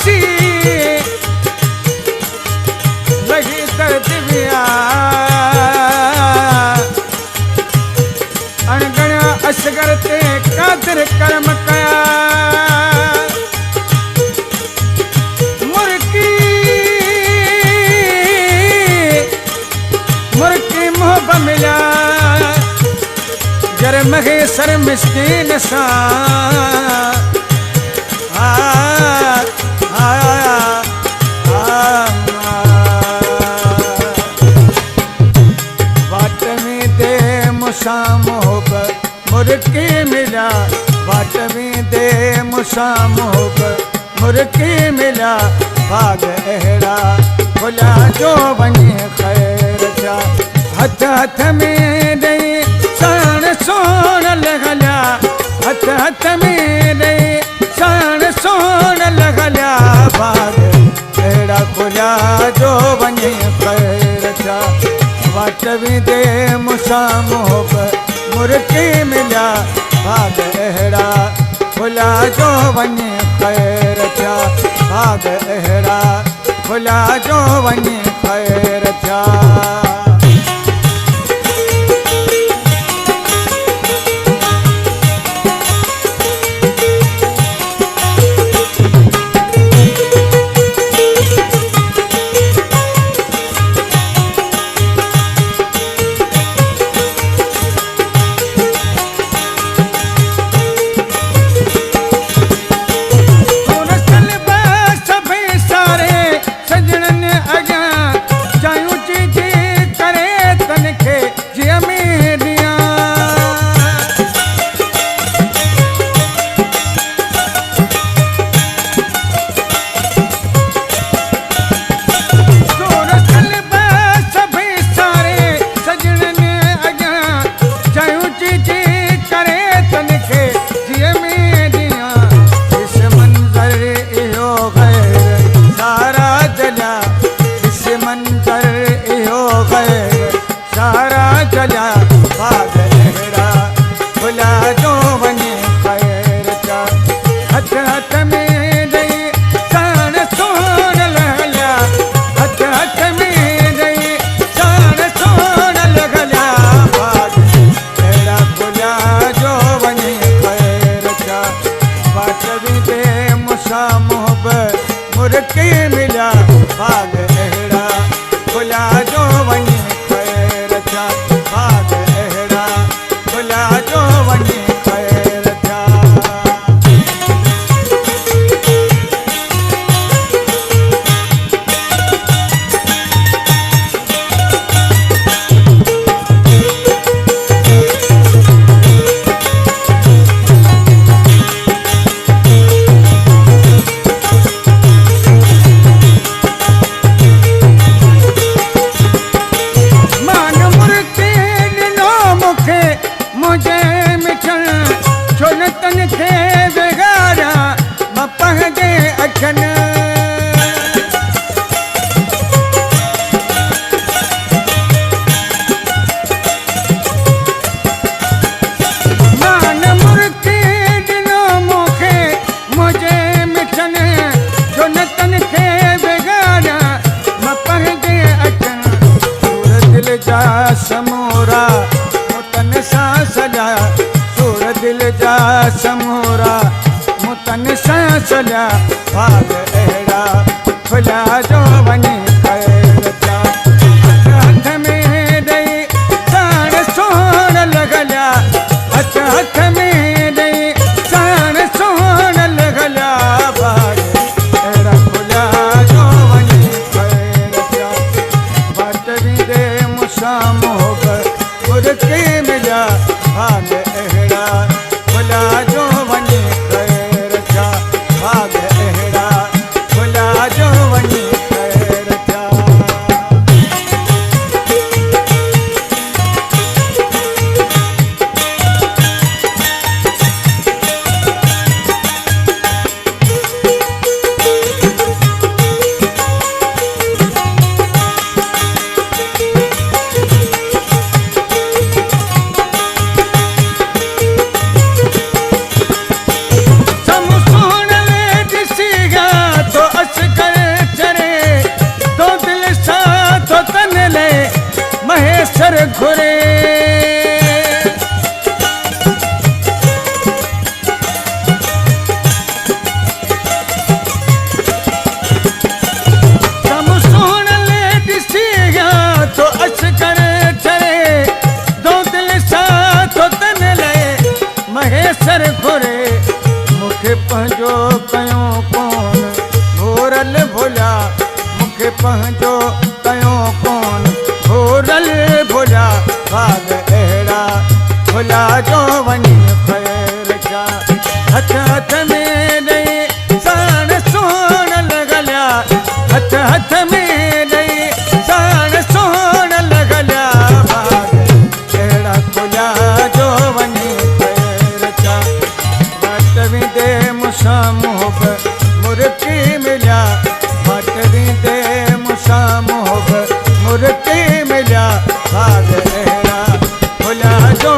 सी लगी तरदिविया अणगणिया असगर ते कादिर कर्म कया मुर्की मोहब मिला जर मगे सर मिस्कीन सा वाट में दे मुसा मोहब्बत मुर्की मिला वाट में दे मुसा मोहब्बत मुर्की मिला भाग अहड़ा खुला जो बने खैर जा हथ हथ में दई साण सोन लगला हथ हथ में दई साण सोन लगला भाग अहड़ा खुला जो बने खैर जा वाट भी दे मुसा मोहब्बत मुर्की मिला भाग अहड़ा खुला जो बने खैर जा भाग अहड़ा खुला जो बने खैर जा मुर्की मिला भाग अहड़ा खुला जो वनी खैर जा भाग अहड़ा खुला जो वनी खैर जा समोरा मुतन सा सजा सूर दिल जा समोरा मुतन सा सजा भाग अहड़ा खुला जो वनी खैर जा हथ में दई साण सोन लगला हथ हथ में दई साण सोन लगला भाग अहड़ा खुला जो वनी खैर जा बाट भी दे मुसा मोहब्बत मुर्की मिला भाग अहड़ा खुला जो वनी खैर जा भाग अहड़ा खुला जो वनी सर घुरे कम सुन ले ॾिसी गया तो अच करे चरे दो दिल साथ तन ले महेसर घुरे मुखे पंहिंजो कयो कोन घोरल भुलिया मुखे पंहिंजो कयो कोन घोरल भुलिया भाग अहिड़ा भुलिया जो वञी ख़ैर जा हथ हथ में ॾेई साण सोन लॻलिया हथ हथ में ॾेई साण सोन लॻलिया भाग अहिड़ा भुलिया जो वञी ख़ैर जा वट वेंदे मूंसां मोहब मुर्की मिलिया वट वेंदे मूंसां मोहब मुर्की मिलिया भाग अहिड़ा भुलिया जो